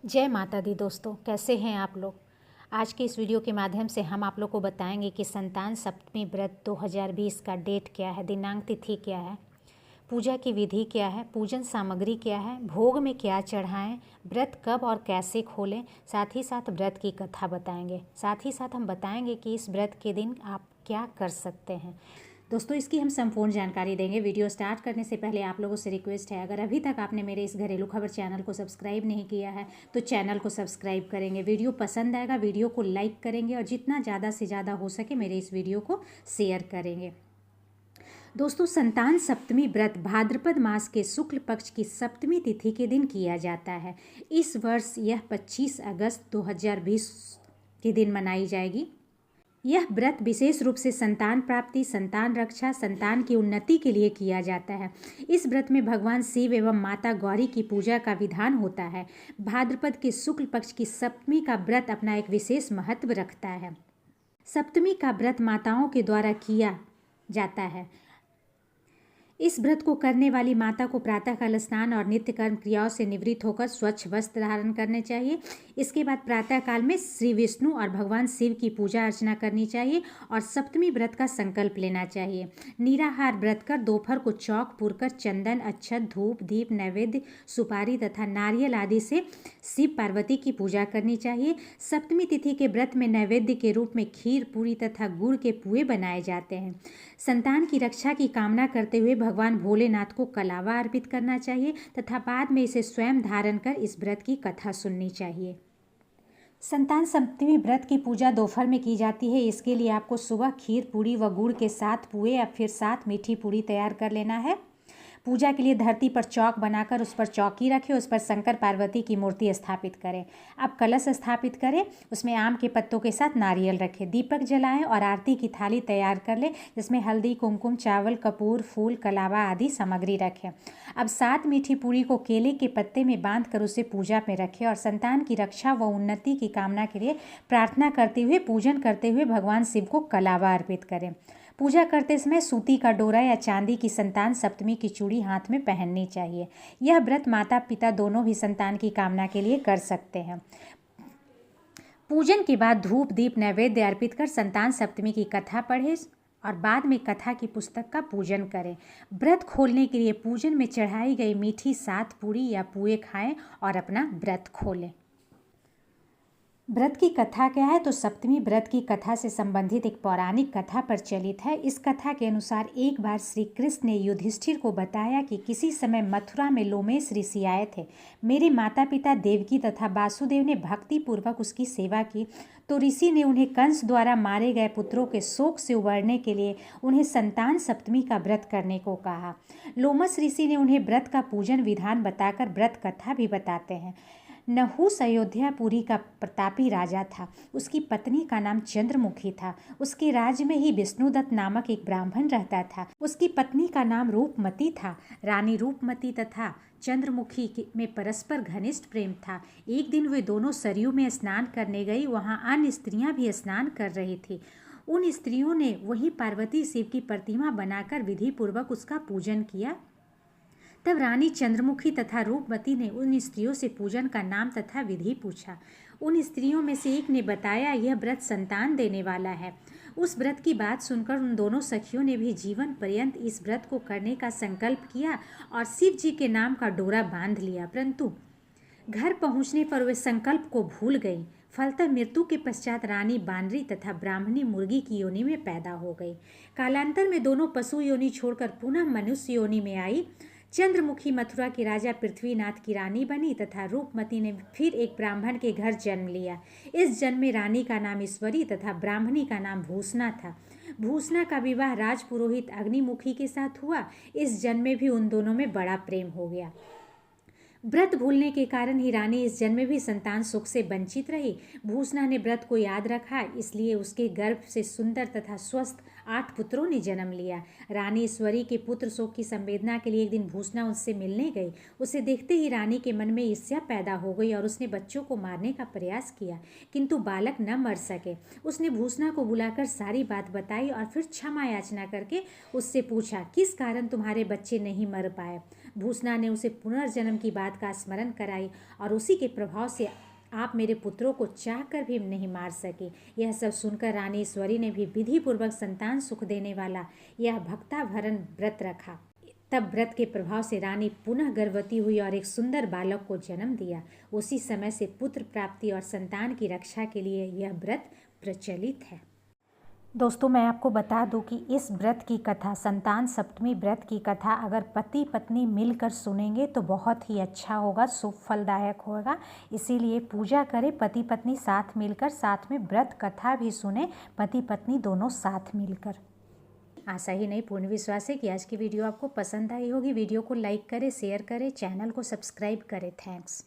जय माता दी दोस्तों, कैसे हैं आप लोग। आज के इस वीडियो के माध्यम से हम आप लोग को बताएंगे कि संतान सप्तमी व्रत 2020 का डेट क्या है, दिनांक तिथि क्या है, पूजा की विधि क्या है, पूजन सामग्री क्या है, भोग में क्या चढ़ाएं, व्रत कब और कैसे खोलें, साथ ही साथ व्रत की कथा बताएंगे। साथ ही साथ हम बताएंगे कि इस व्रत के दिन आप क्या कर सकते हैं। दोस्तों, इसकी हम संपूर्ण जानकारी देंगे। वीडियो स्टार्ट करने से पहले आप लोगों से रिक्वेस्ट है, अगर अभी तक आपने मेरे इस घरेलू खबर चैनल को सब्सक्राइब नहीं किया है तो चैनल को सब्सक्राइब करेंगे। वीडियो पसंद आएगा, वीडियो को लाइक करेंगे और जितना ज़्यादा से ज़्यादा हो सके मेरे इस वीडियो को शेयर करेंगे। दोस्तों, संतान सप्तमी व्रत भाद्रपद मास के शुक्ल पक्ष की सप्तमी तिथि के दिन किया जाता है। इस वर्ष यह 25 अगस्त 2020 के दिन मनाई जाएगी। यह व्रत विशेष रूप से संतान प्राप्ति, संतान रक्षा, संतान की उन्नति के लिए किया जाता है। इस व्रत में भगवान शिव एवं माता गौरी की पूजा का विधान होता है। भाद्रपद के शुक्ल पक्ष की सप्तमी का व्रत अपना एक विशेष महत्व रखता है। सप्तमी का व्रत माताओं के द्वारा किया जाता है। इस व्रत को करने वाली माता को प्रातःकाल स्नान और नित्य कर्म क्रियाओं से निवृत्त होकर स्वच्छ वस्त्र धारण करने चाहिए। इसके बाद प्रातःकाल में श्री विष्णु और भगवान शिव की पूजा अर्चना करनी चाहिए और सप्तमी व्रत का संकल्प लेना चाहिए। निराहार व्रत कर दोपहर को चौक पूरकर चंदन, अक्षत, धूप, दीप, नैवेद्य, सुपारी तथा नारियल आदि से शिव पार्वती की पूजा करनी चाहिए। सप्तमी तिथि के व्रत में नैवेद्य के रूप में खीर, पूरी तथा गुड़ के पुए बनाए जाते हैं। संतान की रक्षा की कामना करते हुए भगवान भोलेनाथ को कलावा अर्पित करना चाहिए तथा बाद में इसे स्वयं धारण कर इस व्रत की कथा सुननी चाहिए। संतान सप्तमी व्रत की पूजा दोपहर में की जाती है। इसके लिए आपको सुबह खीर, पूरी व गुड़ के 7 पुए या फिर 7 मीठी पूरी तैयार कर लेना है। पूजा के लिए धरती पर चौक बनाकर उस पर चौकी रखें, उस पर शंकर पार्वती की मूर्ति स्थापित करें। अब कलश स्थापित करें, उसमें आम के पत्तों के साथ नारियल रखें, दीपक जलाएं और आरती की थाली तैयार कर लें जिसमें हल्दी, कुमकुम, चावल, कपूर, फूल, कलावा आदि सामग्री रखें। अब 7 मीठी पूरी को केले के पत्ते में बांधकर उसे पूजा में रखें और संतान की रक्षा व उन्नति की कामना के लिए प्रार्थना करते हुए, पूजन करते हुए भगवान शिव को कलावा अर्पित करें। पूजा करते समय सूती का डोरा या चांदी की संतान सप्तमी की चूड़ी हाथ में पहननी चाहिए। यह व्रत माता पिता दोनों भी संतान की कामना के लिए कर सकते हैं। पूजन के बाद धूप, दीप, नैवेद्य अर्पित कर संतान सप्तमी की कथा पढ़ें और बाद में कथा की पुस्तक का पूजन करें। व्रत खोलने के लिए पूजन में चढ़ाई गई मीठी 7 पूरी या पुए खाएं और अपना व्रत खोलें। व्रत की कथा क्या है, तो सप्तमी व्रत की कथा से संबंधित एक पौराणिक कथा प्रचलित है। इस कथा के अनुसार एक बार श्री कृष्ण ने युधिष्ठिर को बताया कि किसी समय मथुरा में लोमेश ऋषि आए थे। मेरे माता पिता देवकी तथा वासुदेव ने भक्ति पूर्वक उसकी सेवा की तो ऋषि ने उन्हें कंस द्वारा मारे गए पुत्रों के शोक से उबरने के लिए उन्हें संतान सप्तमी का व्रत करने को कहा। लोमस ऋषि ने उन्हें व्रत का पूजन विधान बताकर व्रत कथा भी बताते हैं। नहुस अयोध्यापुरी का प्रतापी राजा था। उसकी पत्नी का नाम चंद्रमुखी था। उसके राज्य में ही विष्णुदत्त नामक एक ब्राह्मण रहता था। उसकी पत्नी का नाम रूपमती था। रानी रूपमती तथा चंद्रमुखी में परस्पर घनिष्ठ प्रेम था। एक दिन वे दोनों सरयू में स्नान करने गई। वहाँ अन्य स्त्रियां भी स्नान कर रही थी। उन स्त्रियों ने वही पार्वती शिव की प्रतिमा बनाकर विधि पूर्वक उसका पूजन किया। तब रानी चंद्रमुखी तथा रूपमती ने उन स्त्रियों से पूजन का नाम तथा विधि पूछा। उन स्त्रियों में से एक ने बताया, यह व्रत संतान देने वाला है। उस व्रत की बात सुनकर उन दोनों सखियों ने भी जीवन पर्यंत इस व्रत को करने का संकल्प किया और शिव जी के नाम का डोरा बांध लिया। परंतु घर पहुंचने पर वे संकल्प को भूल गई। फलतः मृत्यु के पश्चात रानी बानरी तथा ब्राह्मणी मुर्गी की योनि में पैदा हो गई। कालांतर में दोनों पशु योनि छोड़कर पुनः मनुष्य योनि में आई। चंद्रमुखी मथुरा के राजा पृथ्वीनाथ की रानी बनी तथा रूपमती ने फिर एक ब्राह्मण के घर जन्म लिया। इस जन्म में रानी का नाम ईश्वरी तथा ब्राह्मणी का नाम भूषणा था। भूषणा का विवाह राजपुरोहित अग्निमुखी के साथ हुआ। इस जन्म में भी उन दोनों में बड़ा प्रेम हो गया। व्रत भूलने के कारण ही रानी इस जन्म में भी संतान सुख से वंचित रही। भूषणा ने व्रत को याद रखा, इसलिए उसके गर्भ से सुंदर तथा स्वस्थ 8 पुत्रों ने जन्म लिया। रानी ईश्वरी के पुत्र शोक की संवेदना के लिए एक दिन भूषणा उससे मिलने गई। उसे देखते ही रानी के मन में ईर्ष्या पैदा हो गई और उसने बच्चों को मारने का प्रयास किया, किंतु बालक न मर सके। उसने भूषणा को बुलाकर सारी बात बताई और फिर क्षमा याचना करके उससे पूछा, किस कारण तुम्हारे बच्चे नहीं मर पाए। भूषणा ने उसे पुनर्जन्म की बात का स्मरण कराई और उसी के प्रभाव से आप मेरे पुत्रों को चाहकर भी नहीं मार सके। यह सब सुनकर रानी ईश्वरी ने भी विधिपूर्वक संतान सुख देने वाला यह भक्ताभरण व्रत रखा। तब व्रत के प्रभाव से रानी पुनः गर्भवती हुई और एक सुंदर बालक को जन्म दिया। उसी समय से पुत्र प्राप्ति और संतान की रक्षा के लिए यह व्रत प्रचलित है। दोस्तों, मैं आपको बता दूं कि इस व्रत की कथा, संतान सप्तमी व्रत की कथा अगर पति पत्नी मिलकर सुनेंगे तो बहुत ही अच्छा होगा, शुभ फलदायक होगा। इसीलिए पूजा करें पति पत्नी साथ मिलकर, साथ में व्रत कथा भी सुने पति पत्नी दोनों साथ मिलकर। आशा ही नहीं, पूर्ण विश्वास है कि आज की वीडियो आपको पसंद आई होगी। वीडियो को लाइक करें, शेयर करें, चैनल को सब्सक्राइब करें। थैंक्स।